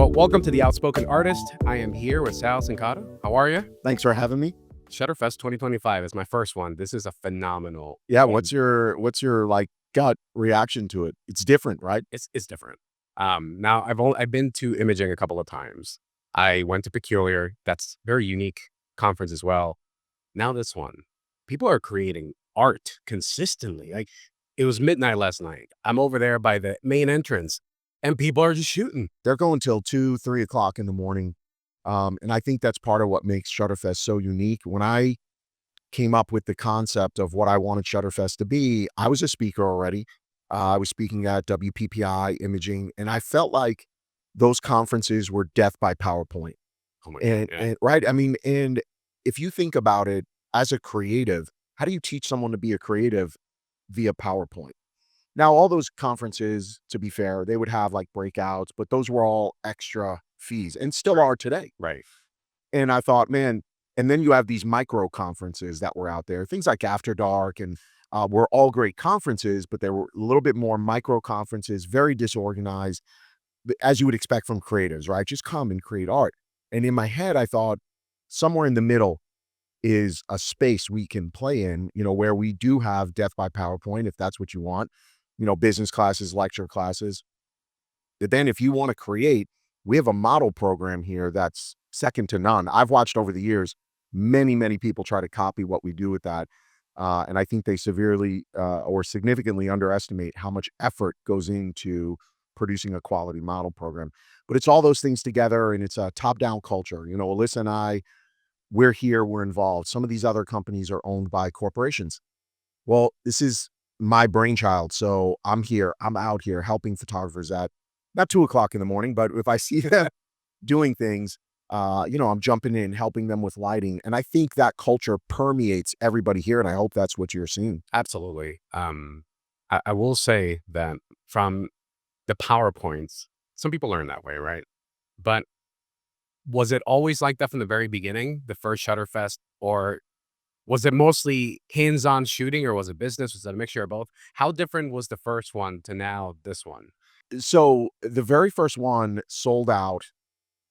Well, welcome to the Outspoken Artist. I am here with Sal Cincotta. How are you? Thanks for having me. ShutterFest 2025 is my first one. This is a phenomenal. Yeah, one. what's your like gut reaction to it? It's different, right? It's different. Now I've been to Imaging a couple of times. I went to Peculiar. That's a very unique conference as well. Now this one, people are creating art consistently. Like it was midnight last night. I'm over there by the main entrance, and people are just shooting. They're going till 2, 3 o'clock in the morning. And I think that's part of what makes ShutterFest so unique. When I came up with the concept of what I wanted ShutterFest to be, I was a speaker already. I was speaking at WPPI, Imaging, and I felt like those conferences were death by PowerPoint. Oh my God. Yeah. And right, I mean, and if you think about it as a creative, how do you teach someone to be a creative via PowerPoint? Now, all those conferences, to be fair, they would have like breakouts, but those were all extra fees and still are today. Right. And I thought, man, and then you have these micro conferences that were out there, things like After Dark, and were all great conferences, but they were a little bit more micro conferences, very disorganized, as you would expect from creatives, right? Just come and create art. And in my head, I thought somewhere in the middle is a space we can play in, where we do have death by PowerPoint, if that's what you want, business classes, lecture classes. But then if you want to create, we have a model program here that's second to none. I've watched over the years, many, many people try to copy what we do with that. And I think they severely or significantly underestimate how much effort goes into producing a quality model program. But it's all those things together, and it's a top-down culture. Alyssa and I, we're here, we're involved. Some of these other companies are owned by corporations. Well, this is my brainchild. So I'm out here helping photographers at not 2 o'clock in the morning, but if I see them doing things, I'm jumping in, helping them with lighting. And I think that culture permeates everybody here. And I hope that's what you're seeing. Absolutely. I will say that from the PowerPoints, some people learn that way, right? But was it always like that from the very beginning, the first ShutterFest, or was it mostly hands-on shooting, or was it business? Was it a mixture of both? How different was the first one to now this one? So the very first one sold out.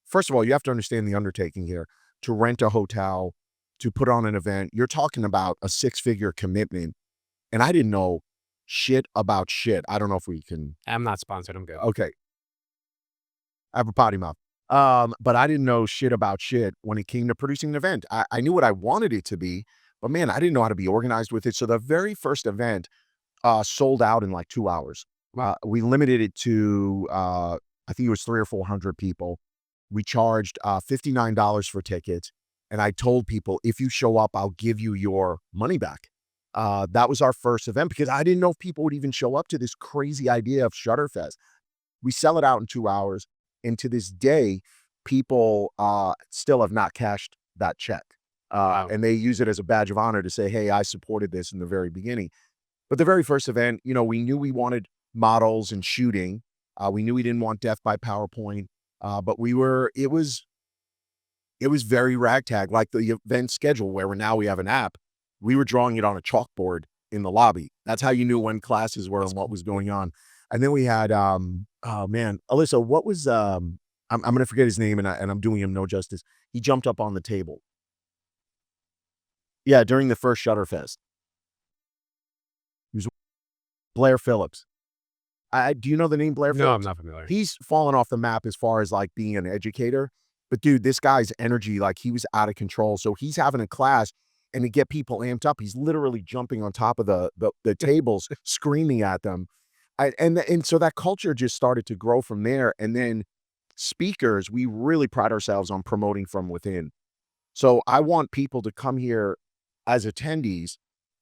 First of all, you have to understand the undertaking here. To rent a hotel, to put on an event, you're talking about a 6-figure commitment. And I didn't know shit about shit. I don't know if we can. I'm not sponsored. I'm good. Okay. I have a potty mouth. But I didn't know shit about shit when it came to producing an event. I knew what I wanted it to be, but man, I didn't know how to be organized with it. So the very first event sold out in like 2 hours. We limited it to, I think it was 300 or 400 people. We charged $59 for tickets. And I told people, if you show up, I'll give you your money back. That was our first event because I didn't know if people would even show up to this crazy idea of ShutterFest. We sell it out in 2 hours. And to this day, people still have not cashed that check. Wow. And they use it as a badge of honor to say, hey, I supported this in the very beginning. But the very first event, we knew we wanted models and shooting. We knew we didn't want death by PowerPoint. But it was very ragtag, like the event schedule where now we have an app. We were drawing it on a chalkboard in the lobby. That's how you knew when classes were and what was going on. And then we had, oh man, Alyssa, what was, I'm going to forget his name and I'm doing him no justice. He jumped up on the table. Yeah, during the first ShutterFest. He was Blair Phillips. Do you know the name Blair Phillips? No, I'm not familiar. He's fallen off the map as far as like being an educator. But dude, this guy's energy, like he was out of control. So he's having a class, and to get people amped up, he's literally jumping on top of the tables, screaming at them. And so that culture just started to grow from there. And then speakers, we really pride ourselves on promoting from within. So I want people to come here as attendees,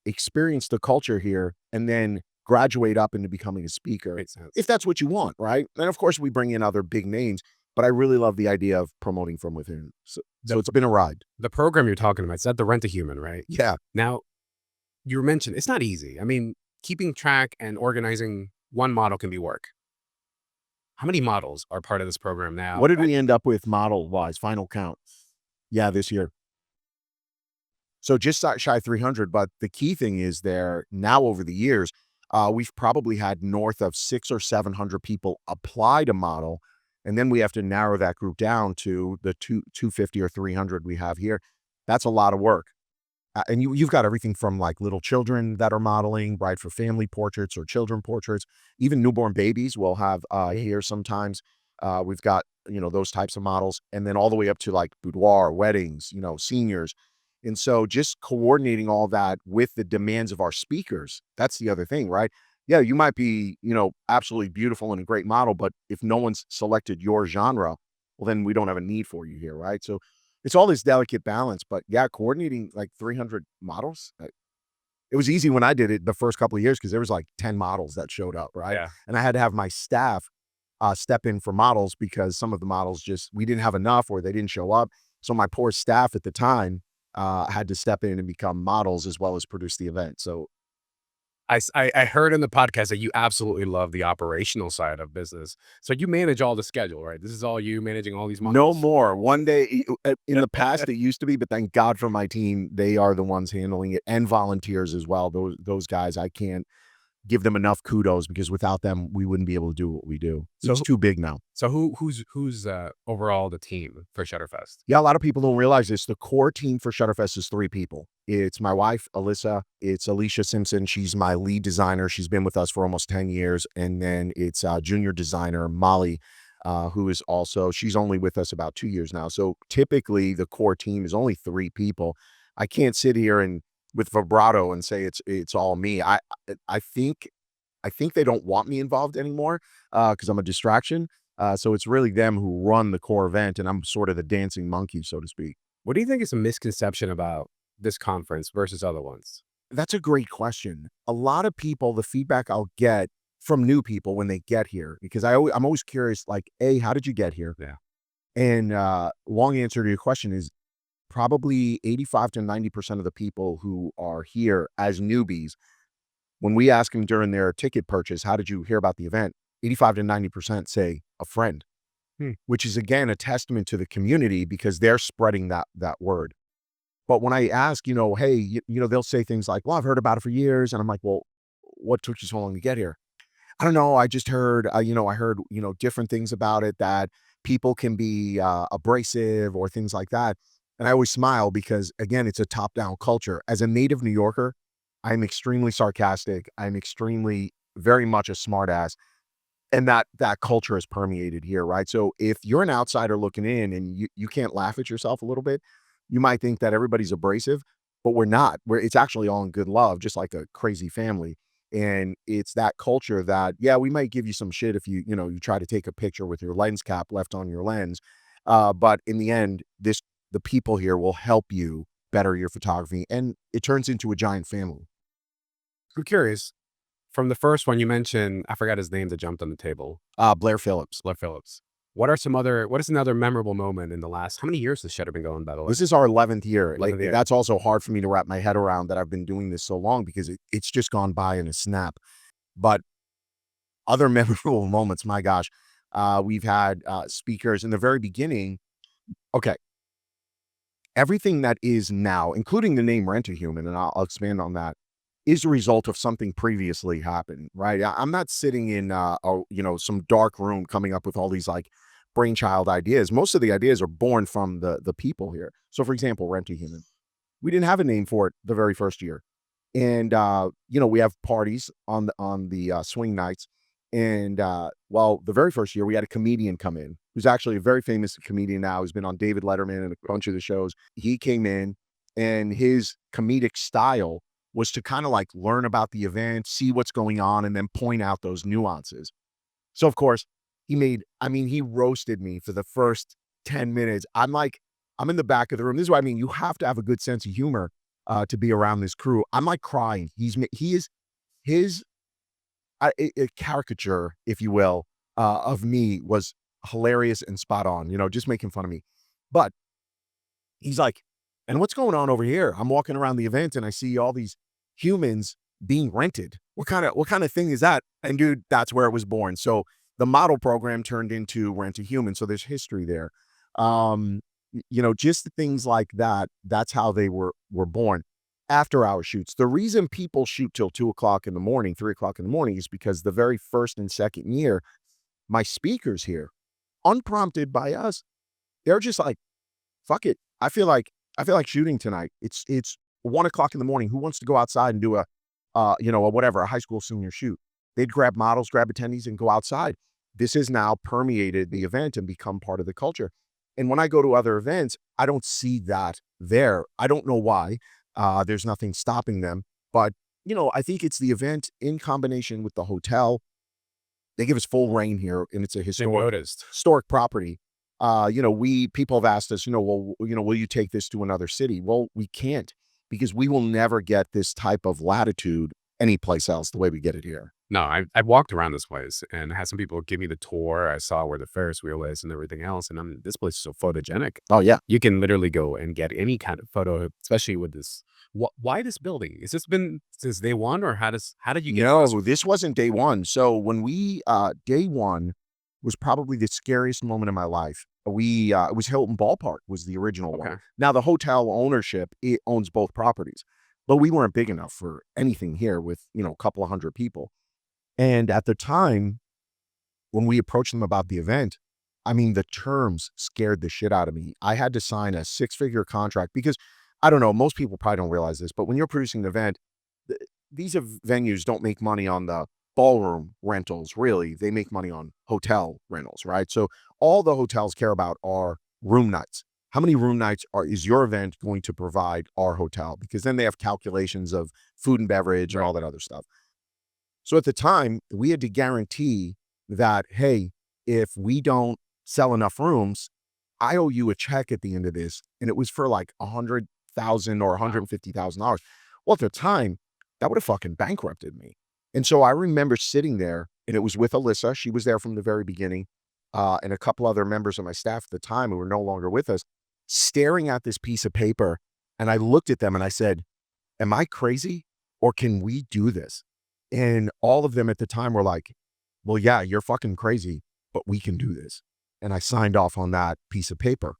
experience the culture here, and then graduate up into becoming a speaker. Makes sense. If that's what you want, right? And of course, we bring in other big names, but I really love the idea of promoting from within. So it's been a ride. The program you're talking about, it's at the Rent-A-Human, right? Yeah. Now, you mentioned it's not easy. I mean, keeping track and organizing one model can be work. How many models are part of this program now? What did we end up with model-wise, final count? Yeah, this year. So just shy 300, but the key thing is there now over the years, we've probably had north of 600 or 700 people apply to model. And then we have to narrow that group down to the 250 or 300 we have here. That's a lot of work. And you've got everything from like little children that are modeling, right, for family portraits or children portraits. Even newborn babies will have here sometimes. We've got, those types of models, and then all the way up to like boudoir, weddings, seniors. And so just coordinating all that with the demands of our speakers, that's the other thing, right? Yeah, you might be, absolutely beautiful and a great model, but if no one's selected your genre, well, then we don't have a need for you here, right? So it's all this delicate balance, but yeah, coordinating like 300 models, it was easy when I did it the first couple of years because there was like 10 models that showed up, right? Yeah. And I had to have my staff step in for models because some of the models we didn't have enough or they didn't show up. So my poor staff at the time had to step in and become models as well as produce the event. So I heard in the podcast that you absolutely love the operational side of business. So you manage all the schedule, right? This is all you managing all these no models? more. One day in the past, it used to be, but thank God for my team. They are the ones handling it and volunteers as well. Those guys, I can't give them enough kudos because without them, we wouldn't be able to do what we do. It's So too big now. so who's overall the team for ShutterFest? Yeah, a lot of people don't realize this. The core team for Shutterfest is 3 people. It's my wife, Alyssa. It's Alicia Simpson. She's my lead designer. She's been with us for almost 10 years. And then it's junior designer, Molly, who is also, she's only with us about 2 years now. So typically the core team is only 3 people. I can't sit here and with vibrato and say it's all me. I think I think they don't want me involved anymore because I'm a distraction. So it's really them who run the core event, and I'm sort of the dancing monkey, so to speak. What do you think is a misconception about this conference versus other ones? That's a great question. A lot of people, the feedback I'll get from new people when they get here, because I'm always curious, like, A, how did you get here? Yeah. And long answer to your question is probably 85 to 90% of the people who are here as newbies, when we ask them during their ticket purchase, how did you hear about the event? 85 to 90% say a friend, Hmm. which is again a testament to the community because they're spreading that word. But when I ask, hey, they'll say things like, well, I've heard about it for years. And I'm like, well, what took you so long to get here? I don't know. I just heard, I heard, different things about it that people can be abrasive or things like that. And I always smile because, again, it's a top down culture. As a native New Yorker, I'm extremely sarcastic. I'm extremely, very much a smartass. And that culture is permeated here, right? So if you're an outsider looking in and you can't laugh at yourself a little bit, you might think that everybody's abrasive, but we're not. It's actually all in good love, just like a crazy family. And it's that culture that, yeah, we might give you some shit if you try to take a picture with your lens cap left on your lens. But in the end, the people here will help you better your photography, and it turns into a giant family. I'm curious. From the first one you mentioned, I forgot his name that jumped on the table, Blair Phillips. Blair Phillips. What is another memorable moment in the last how many years has Shutter been going, by the way? This is our 11th year. 11th year. That's also hard for me to wrap my head around that I've been doing this so long because it's just gone by in a snap. But other memorable moments, my gosh, we've had speakers in the very beginning. Okay. Everything that is now, including the name Rent a Human, and I'll expand on that, is a result of something previously happened, right? I'm not sitting in, some dark room coming up with all these like brainchild ideas. Most of the ideas are born from the people here. So, for example, Rent a Human, we didn't have a name for it the very first year, and we have parties on the swing nights, and well, the very first year we had a comedian come in who's actually a very famous comedian now. Who's been on David Letterman and a bunch of the shows. He came in, and his comedic style was to kind of like learn about the event, see what's going on, and then point out those nuances. So of course, he roasted me for the first 10 minutes. I'm in the back of the room. This is what I mean. You have to have a good sense of humor to be around this crew. I'm like crying. He is his a caricature, if you will, of me was hilarious and spot on, just making fun of me. But he's like, and what's going on over here? I'm walking around the event and I see all these humans being rented. What kind of thing is that? And dude, that's where it was born. So the model program turned into Rent a Human. So there's history there. Just things like that. That's how they were born. After hour shoots. The reason people shoot till 2:00 in the morning, 3:00 in the morning is because the very first and second year, my speakers here unprompted by us, they're just like, fuck it. I feel like shooting tonight. It's 1 o'clock in the morning. Who wants to go outside and do a whatever, a high school senior shoot? They'd grab models, grab attendees, and go outside. This has now permeated the event and become part of the culture. And when I go to other events, I don't see that there. I don't know why. There's nothing stopping them. But, I think it's the event in combination with the hotel. They give us full reign here, and it's a They noticed. historic property. People have asked us, will you take this to another city? Well, we can't, because we will never get this type of latitude anyplace else the way we get it here. No, I've walked around this place and had some people give me the tour. I saw where the Ferris wheel is and everything else. And this place is so photogenic. Oh yeah. You can literally go and get any kind of photo, especially with this. Why this building? Has this been since day one, or how did you get this? No, this wasn't day one. So when day one was probably the scariest moment in my life. It was Hilton Ballpark was the original Okay. one. Now the hotel ownership, it owns both properties, but we weren't big enough for anything here with, a couple of hundred people. And at the time, when we approached them about the event, I mean, the terms scared the shit out of me. I had to sign a 6-figure contract because, I don't know, most people probably don't realize this, but when you're producing an event, these venues don't make money on the ballroom rentals, really. They make money on hotel rentals, right? So all the hotels care about are room nights. How many room nights is your event going to provide our hotel? Because then they have calculations of food and beverage and all that other stuff. So at the time, we had to guarantee that, hey, if we don't sell enough rooms, I owe you a check at the end of this. And it was for like $100,000 or $150,000. Well, at the time, that would have fucking bankrupted me. And so I remember sitting there, and it was with Alyssa. She was there from the very beginning, and a couple other members of my staff at the time who were no longer with us, staring at this piece of paper. And I looked at them and I said, am I crazy, or can we do this? And all of them at the time were like, well, yeah, you're fucking crazy, but we can do this. And I signed off on that piece of paper.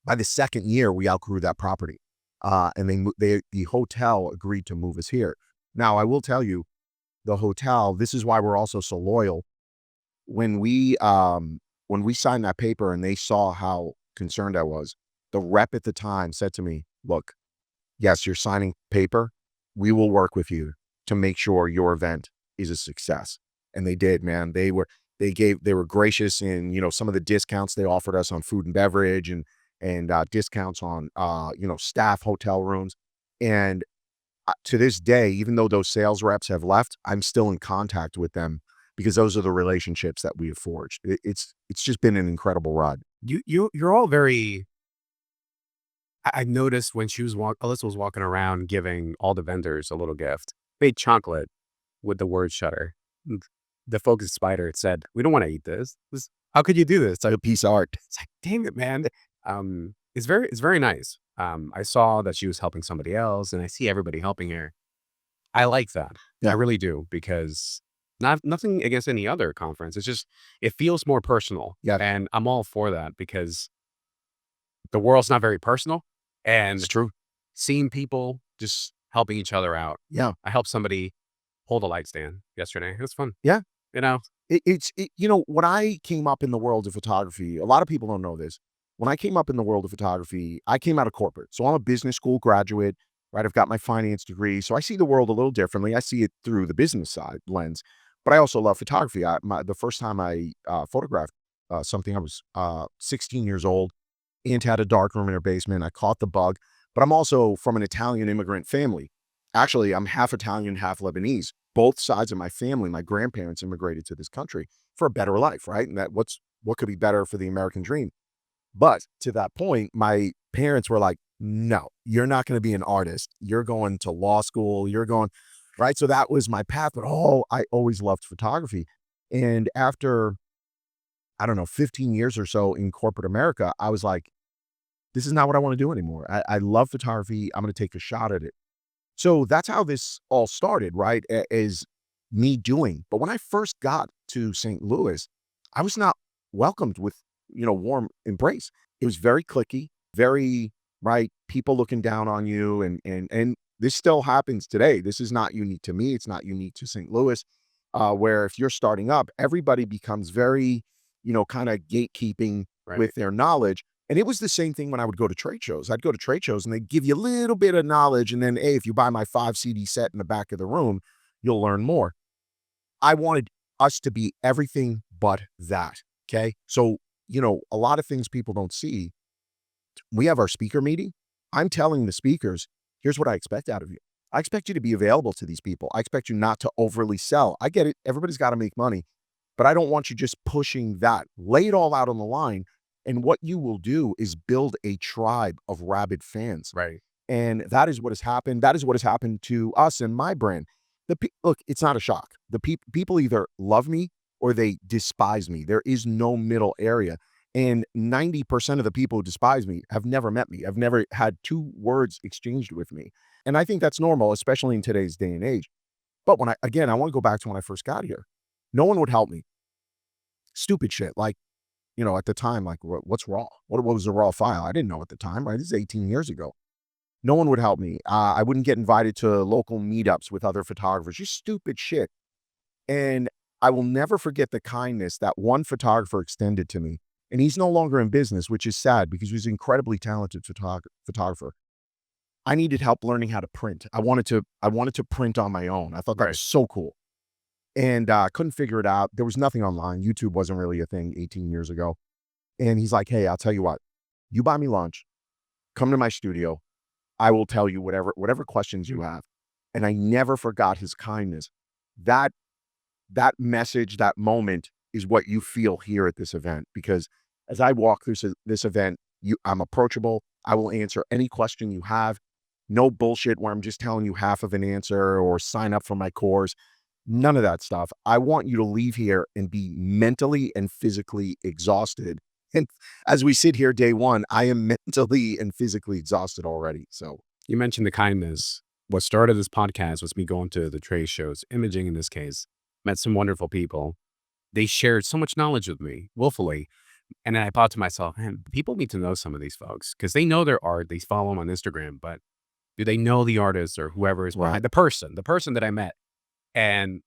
By the second year, we outgrew that property. And the hotel agreed to move us here. Now, I will tell you, the hotel, this is why we're also so loyal. When we signed that paper and they saw how concerned I was, the rep at the time said to me, look, yes, you're signing paper. We will work with you to make sure your event is a success. And they did, man. They were gracious in, some of the discounts they offered us on food and beverage and discounts on, staff hotel rooms. And to this day, even though those sales reps have left, I'm still in contact with them because those are the relationships that we have forged. It's just been an incredible ride. You're all very. I noticed when Alyssa was walking around giving all the vendors a little gift, made chocolate with the word Shutter. The focus spider, it said, we don't want to eat this. How could you do this? It's like a piece of art. It's like, dang it, man. It's very nice. I saw that she was helping somebody else, and I see everybody helping her. I like that. Yeah. I really do, because nothing against any other conference. It's just, it feels more personal. Yeah. And I'm all for that, because the world's not very personal. And It's true. seeing people just helping each other out. Yeah. I helped somebody hold a light stand yesterday. It was fun. Yeah. When I came up in the world of photography, a lot of people don't know this. When I came up in the world of photography, I came out of corporate. So I'm a business school graduate, right? I've got my finance degree. So I see the world a little differently. I see it through the business side lens, but I also love photography. The first time I photographed something, I was 16 years old. Aunt had a dark room in her basement. I caught the bug, but I'm also from an Italian immigrant family. Actually, I'm half Italian, half Lebanese. Both sides of my family, my grandparents immigrated to this country for a better life, right? And what could be better for the American dream? But to that point, my parents were like, no, you're not going to be an artist. You're going to law school. Right? So that was my path. But I always loved photography. And after, I don't know, 15 years or so in corporate America, I was like, this is not what I want to do anymore. I love photography. I'm going to take a shot at it. So that's how this all started, right? Is me doing. But when I first got to St. Louis, I was not welcomed with, warm embrace. It was very cliquey, very, right? People looking down on you. And this still happens today. This is not unique to me. It's not unique to St. Louis, where if you're starting up, everybody becomes very kind of gatekeeping Right. with their knowledge. And it was the same thing when I would go to trade shows. I'd go to trade shows and they'd give you a little bit of knowledge. And then, hey, if you buy my 5 CD set in the back of the room, you'll learn more. I wanted us to be everything but that. Okay. So, a lot of things people don't see. We have our speaker meeting. I'm telling the speakers, here's what I expect out of you. I expect you to be available to these people. I expect you not to overly sell. I get it. Everybody's got to make money, but I don't want you just pushing that. Lay it all out on the line. And what you will do is build a tribe of rabid fans. Right. And that is what has happened. That is what has happened to us and my brand. Look, it's not a shock. The people either love me or they despise me. There is no middle area. And 90% of the people who despise me have never met me. I've never had 2 words exchanged with me. And I think that's normal, especially in today's day and age. But I want to go back to when I first got here. No one would help me. Stupid shit. Like, at the time, like, what's raw? What was a raw file? I didn't know at the time, right? This is 18 years ago. No one would help me. I wouldn't get invited to local meetups with other photographers. Just stupid shit. And I will never forget the kindness that one photographer extended to me. And he's no longer in business, which is sad because he was an incredibly talented photographer. I needed help learning how to print. I wanted to print on my own. I thought that Right. was so cool. And I couldn't figure it out. There was nothing online. YouTube wasn't really a thing 18 years ago. And he's like, hey, I'll tell you what, you buy me lunch, come to my studio. I will tell you whatever questions you have. And I never forgot his kindness. That message, that moment is what you feel here at this event. Because as I walk through this event, I'm approachable. I will answer any question you have. No bullshit where I'm just telling you half of an answer or sign up for my course. None of that stuff. I want you to leave here and be mentally and physically exhausted. And as we sit here day one, I am mentally and physically exhausted already. So You mentioned the kindness. What started this podcast was me going to the trade shows, imaging in this case, met some wonderful people. They shared so much knowledge with me willfully. And then I thought to myself, man, people need to know some of these folks because they know their art. They follow them on Instagram, but do they know the artist or whoever is right. behind the person that I met? And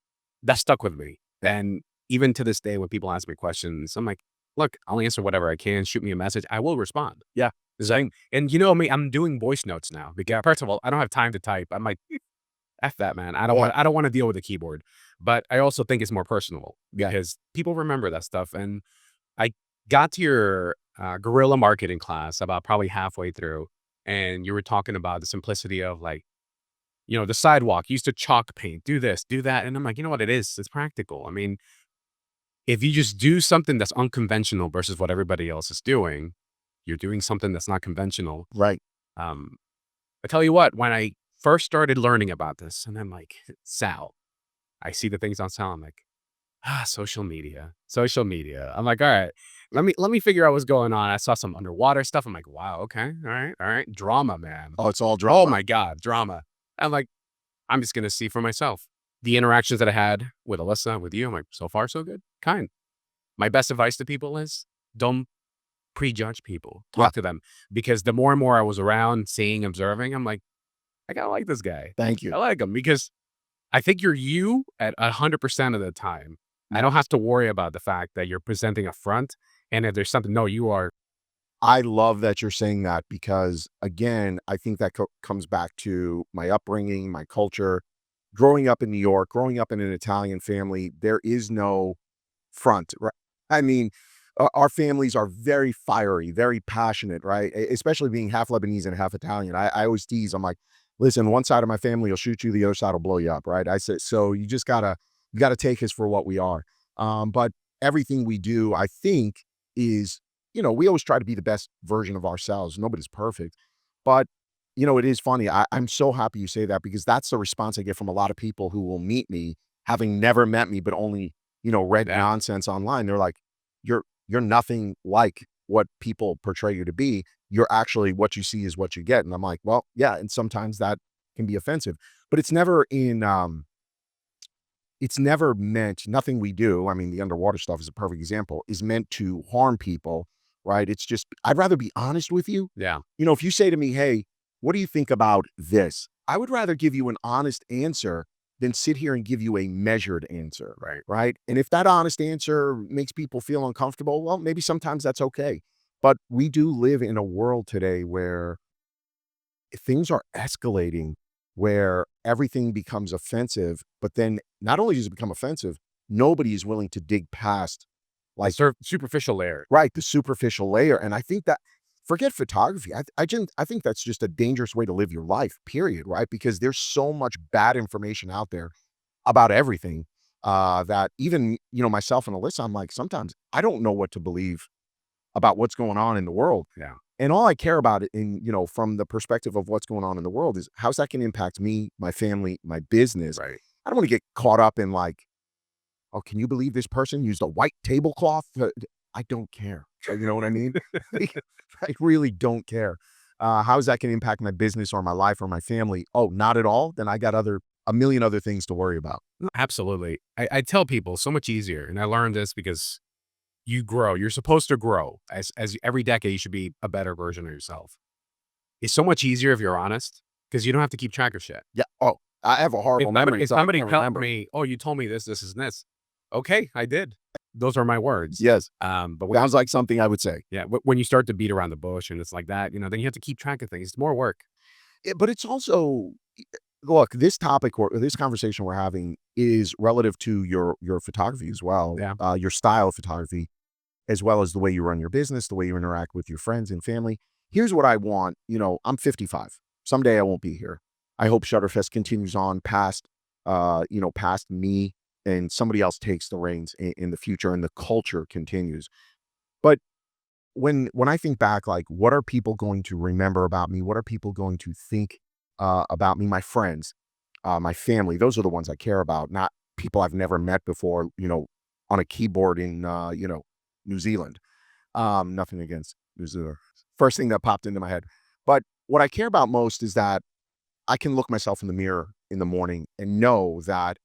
that stuck with me. And even to this day, when people ask me questions, I'm like, look, I'll answer whatever I can. Shoot me a message. I will respond. Yeah. Same. And you know me, I'm doing voice notes now because first of all, I don't have time to type. I'm like, F that, man. I don't want to deal with the keyboard. But I also think it's more personal Yeah. because people remember that stuff. And I got to your guerrilla marketing class about probably halfway through, and you were talking about the simplicity of like, the sidewalk, used to chalk paint, do this, do that. And I'm like, you know what it is? It's practical. I mean, if you just do something that's unconventional versus what everybody else is doing, you're doing something that's not conventional. Right. Um, I tell you what, when I first started learning about this, and I'm like, Sal, I see the things on Sal. I'm like, social media, social media. I'm like, all right, let me figure out what's going on. I saw some underwater stuff. I'm like, wow, okay, all right, drama, man. Oh, it's all Oh drama. my god, drama. I'm like, I'm just gonna see for myself. The interactions that I had with Alyssa, with you, I'm like, so far so good. Kind. My best advice to people is don't prejudge people. Yeah. Talk to them because the more and more I was around, seeing, observing, I'm like, I gotta like this guy. Thank you. I like him because I think you're you at 100% of the time. I don't have to worry about the fact that you're presenting a front. And if there's something, no, you are. I love that you're saying that because, again, I think that comes back to my upbringing, my culture. Growing up in New York, growing up in an Italian family, there is no front, right? I mean, our families are very fiery, very passionate, right? Especially being half Lebanese and half Italian. I always tease, I'm like, listen, one side of my family will shoot you, the other side will blow you up, right? I said, so you gotta take us for what we are. But everything we do, I think, is, we always try to be the best version of ourselves. Nobody's perfect. But, it is funny. I'm so happy you say that because that's the response I get from a lot of people who will meet me, having never met me, but only, read Yeah. nonsense online. They're like, you're nothing like what people portray you to be. You're actually what you see is what you get. And I'm like, well, yeah. And sometimes that can be offensive, but it's never meant, nothing we do, I mean, the underwater stuff is a perfect example, is meant to harm people, right? It's just, I'd rather be honest with you. Yeah. If you say to me, hey, what do you think about this? I would rather give you an honest answer than sit here and give you a measured answer, Right. right? And if that honest answer makes people feel uncomfortable, well, maybe sometimes that's okay. But we do live in a world today where things are escalating, where everything becomes offensive, but then not only does it become offensive, nobody is willing to dig past, The like, superficial layer. right, the superficial layer. And I think that, forget photography. I think that's just a dangerous way to live your life, period, right? Because there's so much bad information out there about everything, that even, myself and Alyssa, I'm like, sometimes I don't know what to believe about what's going on in the world. Yeah. And all I care about from the perspective of what's going on in the world is how's that going to impact me, my family, my business. Right. I don't want to get caught up in like, oh, can you believe this person used a white tablecloth? I don't care. You know what I mean? I really don't care. How is that going to impact my business or my life or my family? Oh, not at all. Then I got a million other things to worry about. No, absolutely. I tell people so much easier, and I learned this because you grow. You're supposed to grow. As every decade, you should be a better version of yourself. It's so much easier if you're honest because you don't have to keep track of shit. Yeah. Oh, I have a horrible memory. If So I somebody can't tells remember. me, "Oh, you told me this, and this," okay, I did. Those are my words. Yes. But when, Sounds like something I would say. yeah, when you start to beat around the bush and it's like that, then you have to keep track of things. It's more work. But it's also, look, this topic or this conversation we're having is relative to your photography as well, Yeah. your style of photography, as well as the way you run your business, the way you interact with your friends and family. Here's what I want. I'm 55. Someday I won't be here. I hope ShutterFest continues on past me, and somebody else takes the reins in the future, and the culture continues. But when I think back, like, what are people going to remember about me? What are people going to think about me? My friends, my family, those are the ones I care about, not people I've never met before, on a keyboard in, New Zealand. Nothing against New Zealand. First thing that popped into my head. But what I care about most is that I can look myself in the mirror in the morning and know that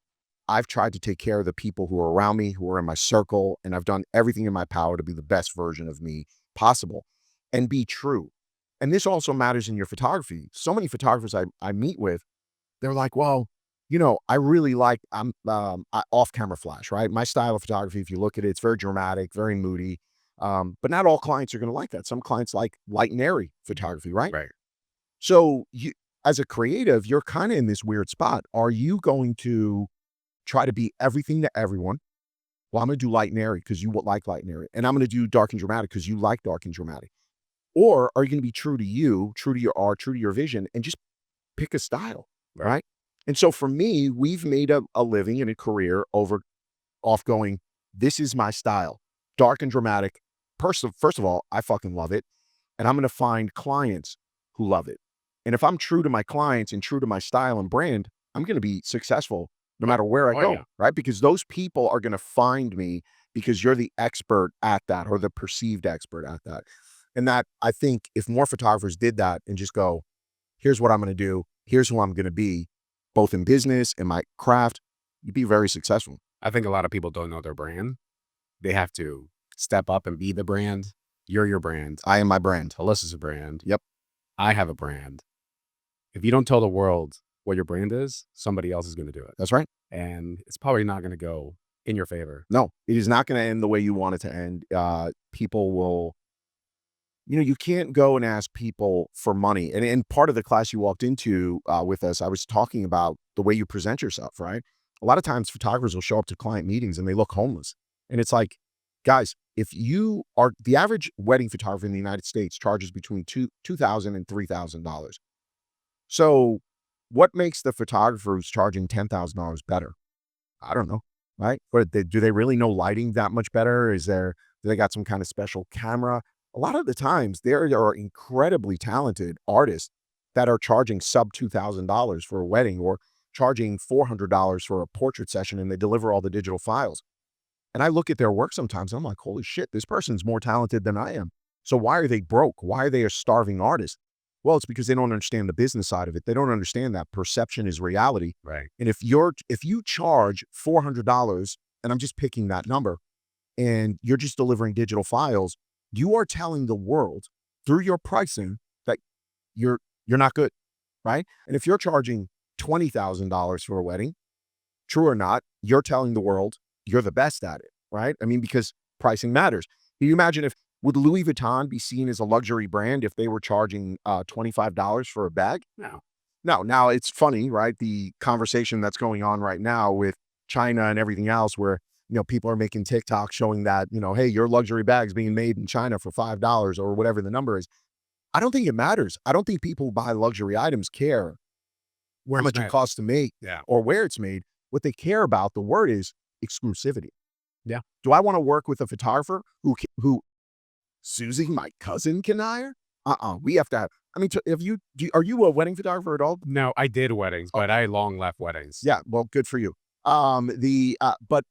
I've tried to take care of the people who are around me, who are in my circle, and I've done everything in my power to be the best version of me possible and be true. And this also matters in your photography. So many photographers I meet with, they're like, well, I really like, off-camera flash, right? My style of photography, if you look at it, it's very dramatic, very moody. But not all clients are going to like that. Some clients like light and airy photography, right? Right. So you, as a creative, you're kind of in this weird spot. Are you going to try to be everything to everyone? Well, I'm going to do light and airy because you like light and airy. And I'm going to do dark and dramatic because you like dark and dramatic. Or are you going to be true to you, true to your art, true to your vision, and just pick a style, right? And so for me, we've made a living and a career off going, this is my style, dark and dramatic. First of all, I fucking love it. And I'm going to find clients who love it. And if I'm true to my clients and true to my style and brand, I'm going to be successful no matter where I Oh, go, yeah. right? Because those people are going to find me because you're the expert at that, or the perceived expert at that. And that, I think, if more photographers did that and just go, here's what I'm going to do, here's who I'm going to be, both in business and my craft, you'd be very successful. I think a lot of people don't know their brand. They have to step up and be the brand. You're your brand. I am my brand. Alyssa's a brand. Yep. I have a brand. If you don't tell the world what your brand is, somebody else is going to do it. That's right. And it's probably not going to go in your favor. No, it is not going to end the way you want it to end. People will, you can't go and ask people for money. And in part of the class you walked into with us, I was talking about the way you present yourself, right? A lot of times photographers will show up to client meetings and they look homeless. And it's like, guys, if you are, the average wedding photographer in the United States charges between $2,000 and $3,000. So what makes the photographer who's charging $10,000 better? I don't know, right? But do they really know lighting that much better? Do they got some kind of special camera? A lot of the times there are incredibly talented artists that are charging sub $2,000 for a wedding, or charging $400 for a portrait session, and they deliver all the digital files. And I look at their work sometimes and I'm like, holy shit, this person's more talented than I am. So why are they broke? Why are they a starving artist? Well, it's because they don't understand the business side of it. They don't understand that perception is reality. Right. And if you charge $400, and I'm just picking that number, and you're just delivering digital files, you are telling the world through your pricing that you're not good, right? And if you're charging $20,000 for a wedding, true or not, you're telling the world you're the best at it, right? I mean, because pricing matters. Can you imagine if would Louis Vuitton be seen as a luxury brand if they were charging $25 for a bag? No. No. Now it's funny, right? The conversation that's going on right now with China and everything else, where people are making TikTok showing that hey, your luxury bag's being made in China for $5 or whatever the number is. I don't think it matters. I don't think people who buy luxury items care Where's how much it that? costs to make Yeah. or where it's made. What they care about, the word is exclusivity. Yeah. Do I want to work with a photographer who Susie, my cousin, can hire? We have to have. I mean, are you a wedding photographer at all? No, I did weddings, Oh, but I long left weddings. yeah. Well, good for you. But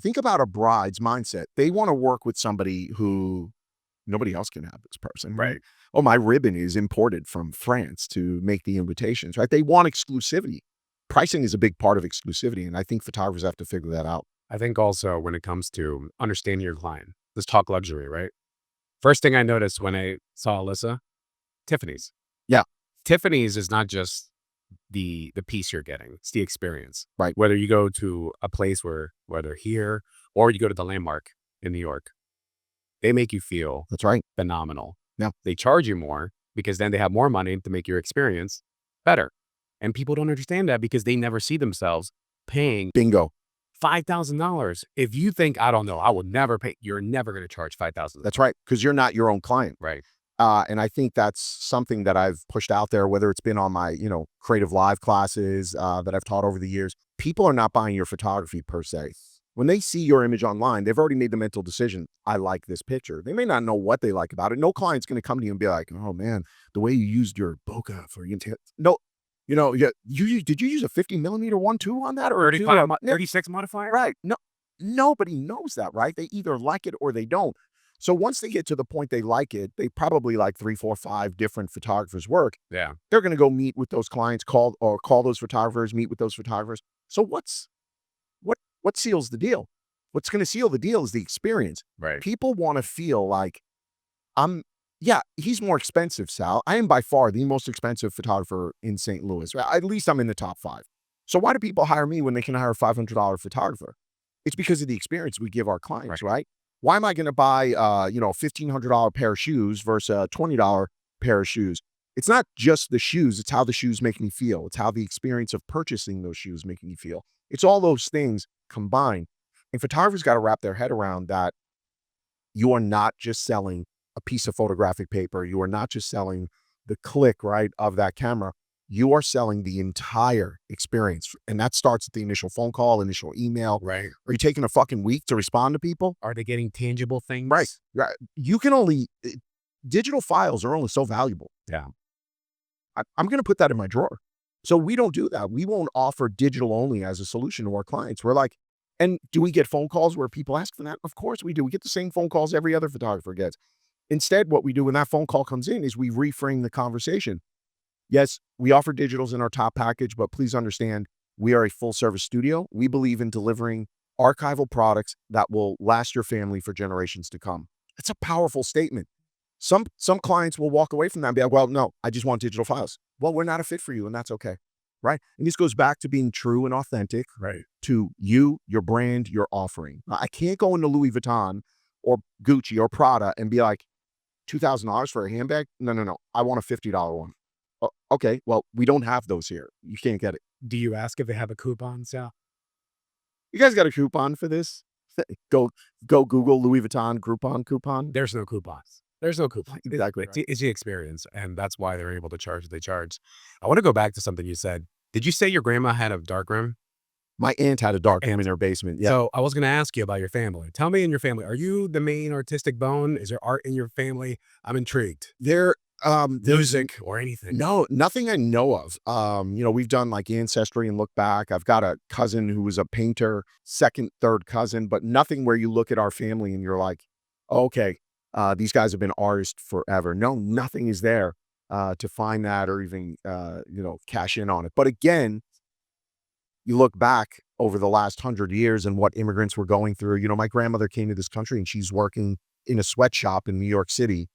think about a bride's mindset. They want to work with somebody who nobody else can have this person, right? Oh, my ribbon is imported from France to make the invitations, right? They want exclusivity. Pricing is a big part of exclusivity, and I think photographers have to figure that out. I think also when it comes to understanding your client, let's talk luxury, right? First thing I noticed when I saw Alyssa, Tiffany's. Yeah. Tiffany's is not just the piece you're getting, it's the experience. Right. Whether you go to a place whether here or you go to the Landmark in New York, they make you feel That's right. phenomenal. Yeah. They charge you more because then they have more money to make your experience better. And people don't understand that because they never see themselves paying Bingo. $5,000. If you think, I don't know, I will never pay, you're never going to charge $5,000. That's right. Because you're not your own client. Right. And I think that's something that I've pushed out there, whether it's been on my, creative live classes that I've taught over the years. People are not buying your photography per se. When they see your image online, they've already made the mental decision. I like this picture. They may not know what they like about it. No client's going to come to you and be like, oh man, the way you used your bokeh for your no. Yeah, did you use a 50 millimeter 1.2 on that or 36 modifier? Right. No, nobody knows that, right? They either like it or they don't. So once they get to the point they like it, they probably like 3, 4, 5 different photographers' work. Yeah. They're going to go meet with those clients, call those photographers, meet with those photographers. So what seals the deal? What's going to seal the deal is the experience. Right. People want to feel like yeah, he's more expensive, Sal. I am by far the most expensive photographer in St. Louis. At least I'm in the top 5. So why do people hire me when they can hire a $500 photographer? It's because of the experience we give our clients, right? Why am I going to buy, a $1,500 pair of shoes versus a $20 pair of shoes? It's not just the shoes. It's how the shoes make me feel. It's how the experience of purchasing those shoes make me feel. It's all those things combined. And photographers got to wrap their head around that you are not just selling a piece of photographic paper. You are not just selling the click, right, of that camera. You are selling the entire experience. And that starts at the initial phone call, initial email. Right. Are you taking a fucking week to respond to people? Are they getting tangible things? Right. You can only, digital files are only so valuable. Yeah. I'm going to put that in my drawer. So we don't do that. We won't offer digital only as a solution to our clients. We're like, and do we get phone calls where people ask for that? Of course we do. We get the same phone calls every other photographer gets. Instead, what we do when that phone call comes in is we reframe the conversation. Yes, we offer digitals in our top package, but please understand, we are a full service studio. We believe in delivering archival products that will last your family for generations to come. It's a powerful statement. Some clients will walk away from that and be like, well, no, I just want digital files. Well, we're not a fit for you, and that's okay, right? And this goes back to being true and authentic, right, to you, your brand, your offering. I can't go into Louis Vuitton or Gucci or Prada and be like, $2,000 for a handbag? No. I want a $50 one. Oh, okay, well, we don't have those here. You can't get it. Do you ask if they have a coupon, Sal? You guys got a coupon for this? Go Google Louis Vuitton Groupon coupon. There's no coupons. There's no coupon. Exactly. It's the experience, and that's why they're able to charge what they charge. I want to go back to something you said. Did you say your grandma had a dark room? My aunt had a dark room in her basement. Yeah. So I was going to ask you about your family. Tell me, in your family, are you the main artistic bone? Is there art in your family? I'm intrigued. There's Music or anything? No, nothing I know of. We've done like ancestry and look back. I've got a cousin who was a painter, second, third cousin, but nothing where you look at our family and you're like, oh, okay, these guys have been artists forever. No, nothing is there to find that or even, cash in on it. But again, you look back over the last 100 years and what immigrants were going through. My grandmother came to this country and she's working in a sweatshop in New York City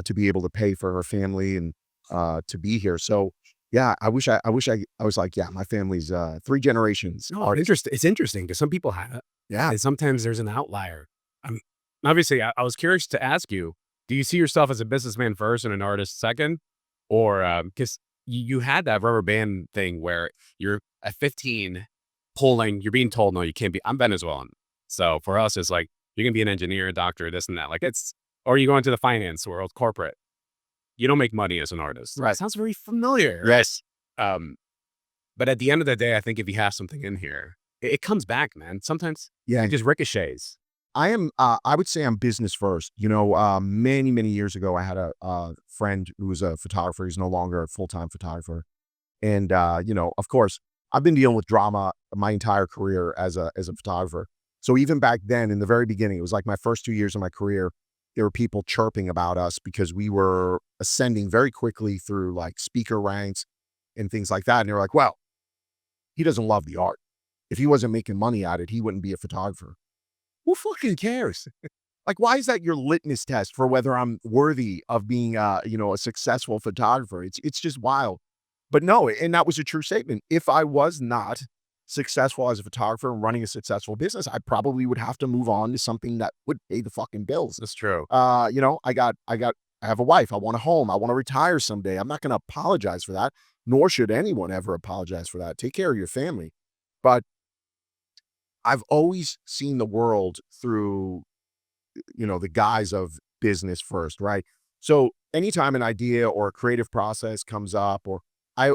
to be able to pay for her family and to be here. So, Yeah, I was like, yeah, my family's 3 generations No, artists. interesting. It's interesting because some people have it, Yeah. and sometimes there's an outlier. Um, obviously, I was curious to ask you, do you see yourself as a businessman first and an artist second? Or, because you had that rubber band thing where you're at 15 you're being told, "No, you can't be." I'm Venezuelan. So for us, it's like, you're gonna be an engineer, a doctor, this and that. Like, or you go into the finance world, corporate. You don't make money as an artist. It Right. sounds very familiar. Yes. Um, but at the end of the day, I think if you have something in here, it comes back, man. Sometimes Yeah. it just ricochets. I would say I'm business first. Many, many years ago, I had a friend who was a photographer. He's no longer a full-time photographer. And, of course, I've been dealing with drama my entire career as a photographer. So even back then, in the very beginning, it was like my first 2 years of my career, there were people chirping about us because we were ascending very quickly through like speaker ranks and things like that. And they were like, well, he doesn't love the art. If he wasn't making money at it, he wouldn't be a photographer. Who fucking cares? Like, why is that your litmus test for whether I'm worthy of being, a successful photographer? It's just wild. But no, and that was a true statement. If I was not successful as a photographer and running a successful business, I probably would have to move on to something that would pay the fucking bills. That's true. I have a wife. I want a home. I want to retire someday. I'm not going to apologize for that, nor should anyone ever apologize for that. Take care of your family. But I've always seen the world through, the guise of business first, right? So anytime an idea or a creative process comes up, or I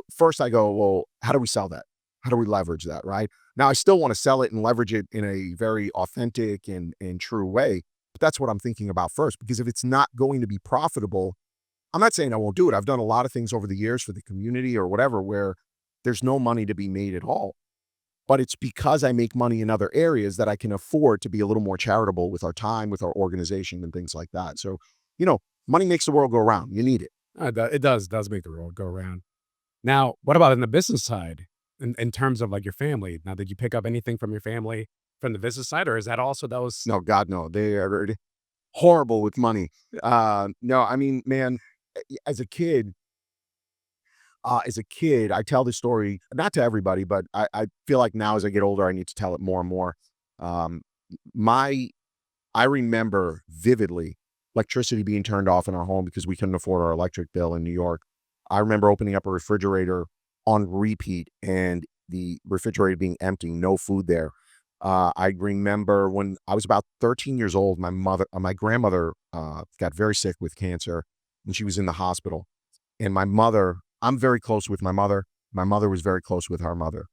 go, well, how do we sell that? How do we leverage that, right? Now, I still want to sell it and leverage it in a very authentic and true way, but that's what I'm thinking about first, because if it's not going to be profitable, I'm not saying I won't do it. I've done a lot of things over the years for the community or whatever, where there's no money to be made at all. But it's because I make money in other areas that I can afford to be a little more charitable with our time, with our organization and things like that. So, money makes the world go around. You need it. It does make the world go around. Now, what about in the business side, in terms of like your family? Now, did you pick up anything from your family from the business side, or is that also those? No, God, no. They are horrible with money. No, I mean, man, as a kid, I tell this story, not to everybody, but I feel like now as I get older, I need to tell it more and more. Um, my, I remember vividly electricity being turned off in our home because we couldn't afford our electric bill in New York. I remember opening up a refrigerator on repeat and the refrigerator being empty, no food there. I remember when I was about 13 years old, my grandmother, got very sick with cancer and she was in the hospital. And I'm very close with my mother. My mother was very close with her mother.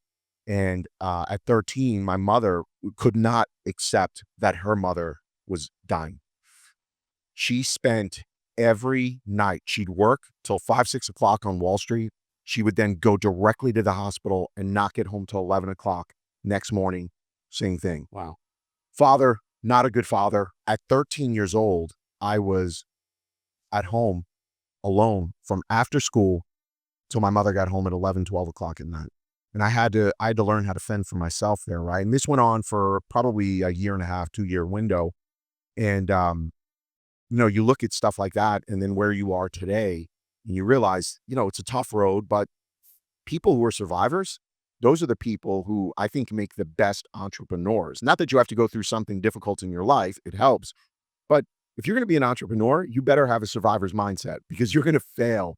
And at 13, my mother could not accept that her mother was dying. She spent every night, she'd work till 5, 6 o'clock on Wall Street. She would then go directly to the hospital and not get home till 11 o'clock next morning. Same thing. Wow. Father, not a good father. At 13 years old, I was at home alone from after school till my mother got home at 11, 12 o'clock at night. And I had to learn how to fend for myself there, right? And this went on for probably a year and a half, 2-year window. And, you look at stuff like that and then where you are today and you realize, it's a tough road, but people who are survivors, those are the people who I think make the best entrepreneurs. Not that you have to go through something difficult in your life, it helps. But if you're going to be an entrepreneur, you better have a survivor's mindset because you're going to fail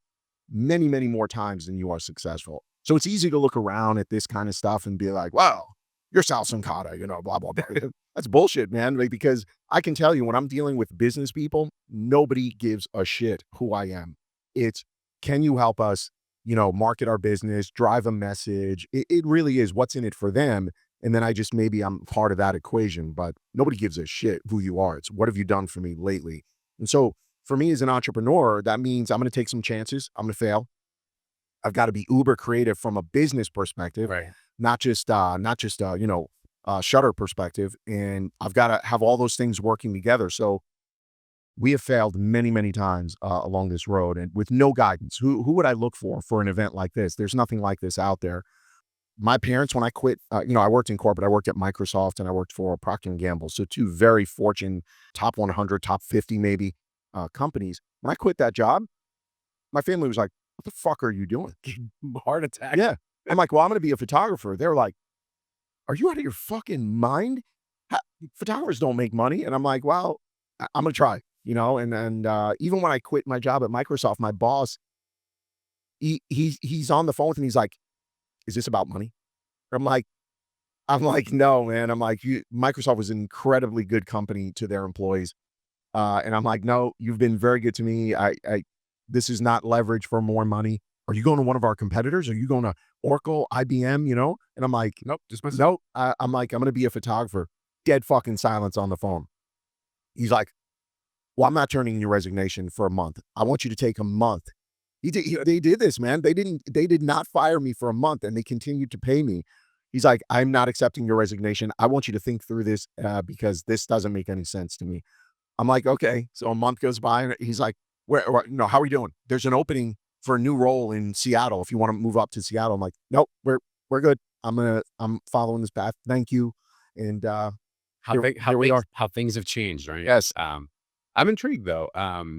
many, many more times than you are successful. So it's easy to look around at this kind of stuff and be like, wow, you're Sal Cincotta, blah, blah, blah. That's bullshit, man. Like, because I can tell you when I'm dealing with business people, nobody gives a shit who I am. It's, can you help us, market our business, drive a message? It really is what's in it for them. And then maybe I'm part of that equation, but nobody gives a shit who you are. It's what have you done for me lately? And so for me as an entrepreneur, that means I'm going to take some chances. I'm going to fail. I've got to be uber creative from a business perspective, Right. not just shutter perspective. And I've got to have all those things working together. So we have failed many, many times along this road and with no guidance. Who would I look for an event like this? There's nothing like this out there. My parents, when I quit, I worked in corporate. I worked at Microsoft and I worked for Procter & Gamble. So two very Fortune top 100, top 50 maybe companies. When I quit that job, my family was like, what the fuck are you doing? Heart attack. Yeah. I'm like, well, I'm going to be a photographer. They're like, are you out of your fucking mind? Ha- Photographers don't make money. And I'm like, well, I'm going to try, and even when I quit my job at Microsoft, my boss, he's on the phone with me. He's like, is this about money? I'm like, no, man. I'm like, Microsoft was an incredibly good company to their employees. And I'm like, no, you've been very good to me. This is not leverage for more money. Are you going to one of our competitors? Are you going to Oracle, IBM, And I'm like, Nope. Just myself. no, I'm like, I'm going to be a photographer. Dead fucking silence on the phone. He's like, well, I'm not turning in your resignation for a month. I want you to take a month. They did this, man. They did not fire me for a month and they continued to pay me. He's like, I'm not accepting your resignation. I want you to think through this because this doesn't make any sense to me. I'm like, okay. So a month goes by and he's like, how are we doing? There's an opening for a new role in Seattle. If you want to move up to Seattle. I'm like, nope, we're good. I'm following this path. Thank you. And here we are. How things have changed, right? Yes. I'm intrigued though.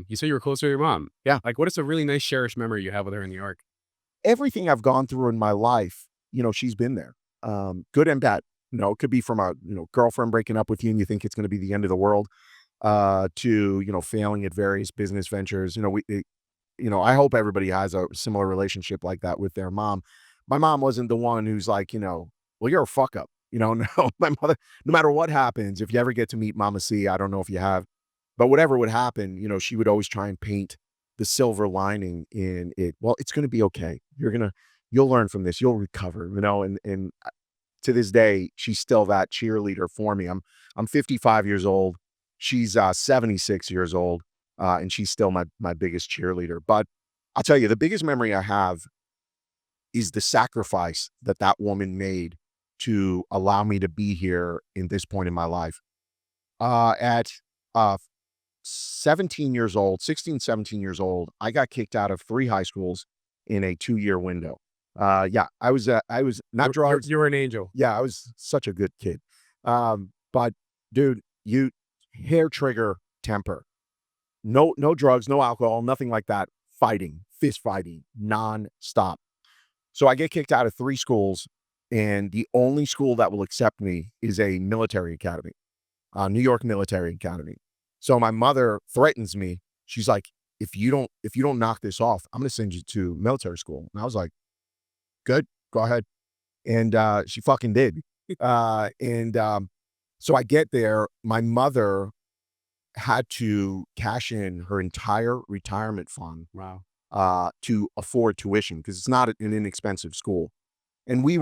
You said you were close to your mom. Yeah. Like, what is a really nice cherished memory you have with her in New York? Everything I've gone through in my life, she's been there. Good and bad. It could be from a, girlfriend breaking up with you and you think it's going to be the end of the world, to, failing at various business ventures. I hope everybody has a similar relationship like that with their mom. My mom wasn't the one who's like, well, you're a fuck up. No, my mother, no matter what happens, if you ever get to meet Mama C, I don't know if you have, but whatever would happen, she would always try and paint the silver lining in it. Well, it's going to be okay. You'll learn from this. You'll recover, and to this day, she's still that cheerleader for me. I'm 55 years old. She's 76 years old, and she's still my biggest cheerleader. But I'll tell you, the biggest memory I have is the sacrifice that woman made to allow me to be here in this point in my life. At 17 years old, 16, 17 years old, I got kicked out of 3 high schools in a 2-year window. Yeah, I was not drugs. You were an angel. Yeah, I was such a good kid. But dude, you hair trigger temper. No drugs, no alcohol, nothing like that. Fighting, fist fighting, nonstop. So I get kicked out of 3 schools, and the only school that will accept me is a military academy, New York Military Academy. So my mother threatens me. She's like, if you don't knock this off, I'm going to send you to military school. And I was like, good, go ahead. And she fucking did. So I get there. My mother had to cash in her entire retirement fund. Wow. To afford tuition because it's not an inexpensive school. And I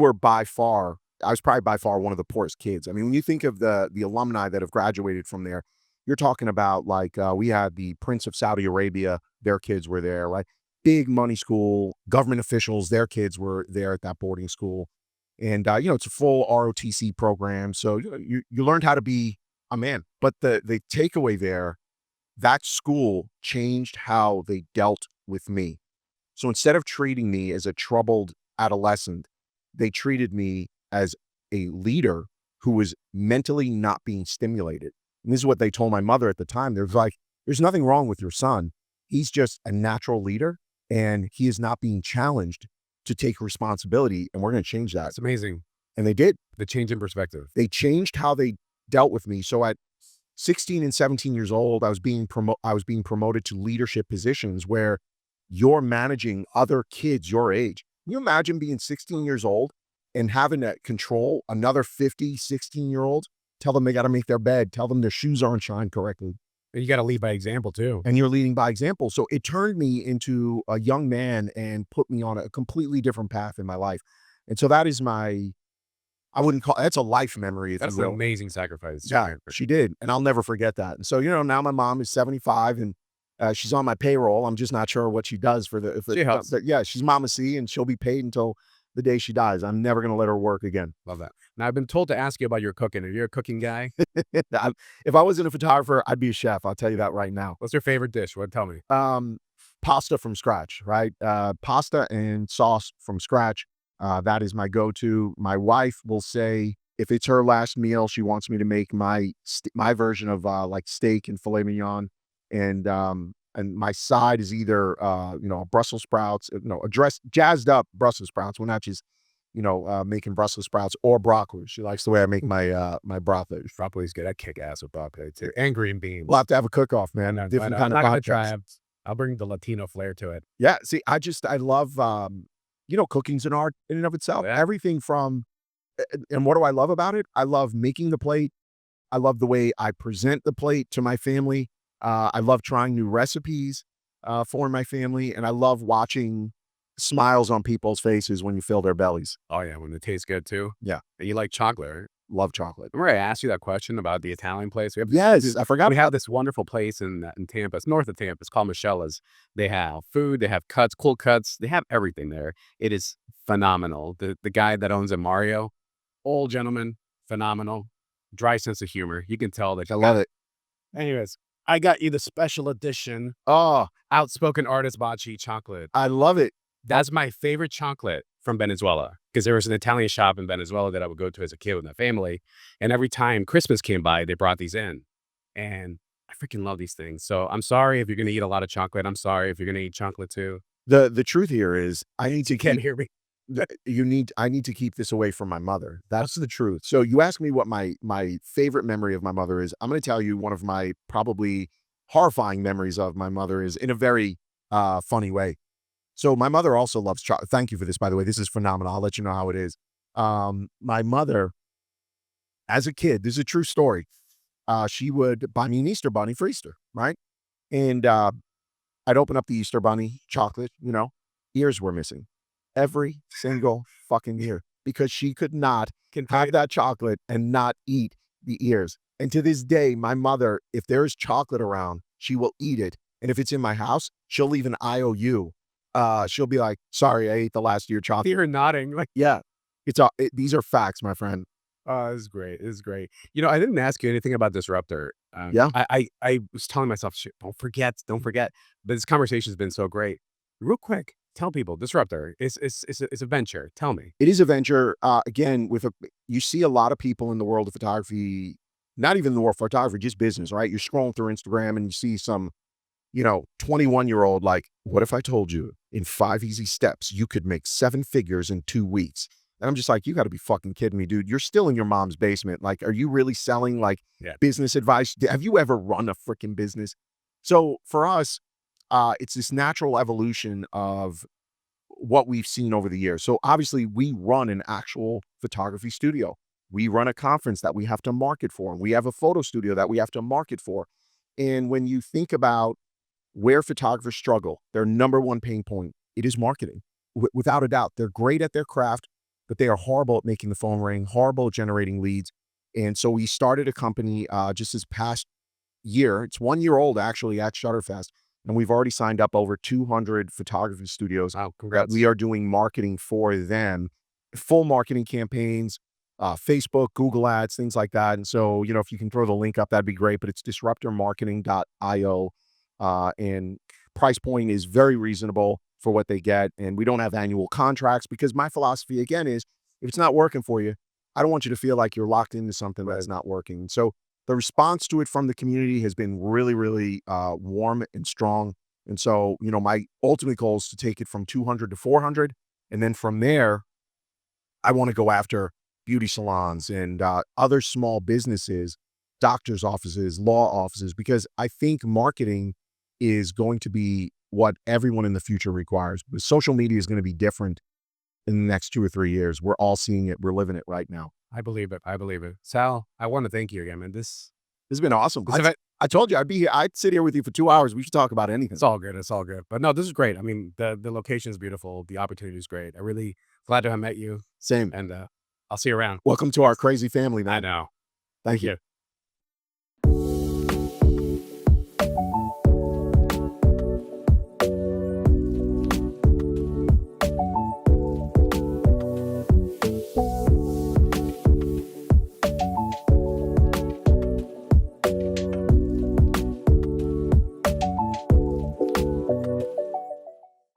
was probably by far one of the poorest kids. I mean, when you think of the alumni that have graduated from there, you're talking about like, we had the Prince of Saudi Arabia, their kids were there, right? Big money school, government officials, their kids were there at that boarding school. And, it's a full ROTC program. So you learned how to be a man. But the takeaway there, that school changed how they dealt with me. So instead of treating me as a troubled adolescent, they treated me as a leader who was mentally not being stimulated. And this is what they told my mother at the time. They're like, there's nothing wrong with your son. He's just a natural leader and he is not being challenged to take responsibility. And we're going to change that. That's amazing. And they did. The change in perspective. They changed how they dealt with me. So at 16 and 17 years old, I was being promoted to leadership positions where you're managing other kids your age. Can you imagine being 16 years old and having to control another 50, 16-year-olds, tell them they got to make their bed, tell them their shoes aren't shined correctly. And you got to lead by example too. And you're leading by example. So it turned me into a young man and put me on a completely different path in my life. And so that is that's a life memory. That's an amazing sacrifice. Yeah, she did. And I'll never forget that. And so, now my mom is 75 and she's on my payroll. I'm just not sure what she does She helps. Yeah, she's Mama C and she'll be paid until the day she dies. I'm never going to let her work again. Love that. Now, I've been told to ask you about your cooking. Are you a cooking guy? If I wasn't a photographer, I'd be a chef. I'll tell you that right now. What's your favorite dish? Tell me. Pasta from scratch, right? Pasta and sauce from scratch. That is my go-to. My wife will say, if it's her last meal, she wants me to make my version of like steak and filet mignon. And and my side is either Brussels sprouts, a jazzed up Brussels sprouts. We're not just making Brussels sprouts or broccoli. She likes the way I make my broccoli. Broccoli's good. I kick ass with broccoli too, and green beans. We'll have to have a cook-off, man. I know, Different I'm kind of not gonna try. context. I'll bring the Latino flair to it. Yeah, see, I love, cooking's an art in and of itself. Yeah. Everything from and what do I love about it? I love making the plate. I love the way I present the plate to my family. I love trying new recipes for my family, and I love watching smiles on people's faces when you fill their bellies. Oh yeah, when it tastes good too. Yeah. And you like chocolate, right? Love chocolate. Remember I asked you that question about the Italian place? Yes, I forgot We have about this wonderful place in Tampa. It's north of Tampa. It's called Michela's. They have food. They have cuts, cool cuts. They have everything there. It is phenomenal. The guy that owns it, Mario, old gentleman, phenomenal, dry sense of humor. You can tell that. I love it. Anyways, I got you the special edition Oh, Outspoken Artist Bachi chocolate. I love it. That's my favorite chocolate from Venezuela, because there was an Italian shop in Venezuela that I would go to as a kid with my family. And every time Christmas came by, they brought these in. And I freaking love these things. So I'm sorry if you're going to eat a lot of chocolate. I'm sorry if you're going to eat chocolate too. The truth here is I need to You can't keep hear me. I need to keep this away from my mother. That's the truth. So you ask me what my favorite memory of my mother is. I'm going to tell you one of my probably horrifying memories of my mother is in a very funny way. So my mother also loves chocolate. Thank you for this, by the way. This is phenomenal. I'll let you know how it is. My mother, as a kid, this is a true story. She would buy me an Easter bunny for Easter, right? And I'd open up the Easter bunny chocolate, ears were missing every single fucking year because she could not have that chocolate and not eat the ears. And to this day, my mother, if there is chocolate around, she will eat it. And if it's in my house, she'll leave an IOU. She'll be like, sorry, I ate the last year chocolate. You're nodding. Like, Yeah. These are facts, my friend. this is great. This is great. I didn't ask you anything about Disruptor. Yeah. I was telling myself, shit, don't forget. But this conversation has been so great. Real quick, tell people Disruptor is a venture. Tell me. It is a venture. Again, you see a lot of people in the world of photography, not even the world of photography, just business, right? You're scrolling through Instagram and you see some 21-year-old, like, what if I told you in 5 easy steps, you could make 7 figures in 2 weeks? And I'm just like, you got to be fucking kidding me, dude. You're still in your mom's basement. Like, are you really selling business advice? Have you ever run a freaking business? So for us, it's this natural evolution of what we've seen over the years. So obviously we run an actual photography studio. We run a conference that we have to market for. And we have a photo studio that we have to market for. And when you think about where photographers struggle, their number one pain point, it is marketing. Without a doubt, they're great at their craft, but they are horrible at making the phone ring, horrible at generating leads. And so we started a company just this past year. It's 1 year old actually at ShutterFest. And we've already signed up over 200 photography studios Wow, that congrats. we are doing marketing for them, full marketing campaigns, Facebook, Google ads, things like that. And so, if you can throw the link up, that'd be great. But it's disruptormarketing.io. And price point is very reasonable for what they get. And we don't have annual contracts because my philosophy, again, is if it's not working for you, I don't want you to feel like you're locked into something that's not working. So the response to it from the community has been really, really warm and strong. And so, my ultimate goal is to take it from 200 to 400. And then from there, I want to go after beauty salons and other small businesses, doctors' offices, law offices, because I think marketing is going to be what everyone in the future requires. But social media is going to be different in the next 2 or 3 years. We're all seeing it. We're living it right now. I believe it. Sal, I want to thank you again, man. This has been awesome. This- I told you I'd be here. I'd sit here with you for 2 hours. We should talk about anything. It's all good. But no, this is great. I mean, the location is beautiful. The opportunity is great. I really glad to have met you. Same. And I'll see you around. Welcome to our crazy family, man. I know. Thank you.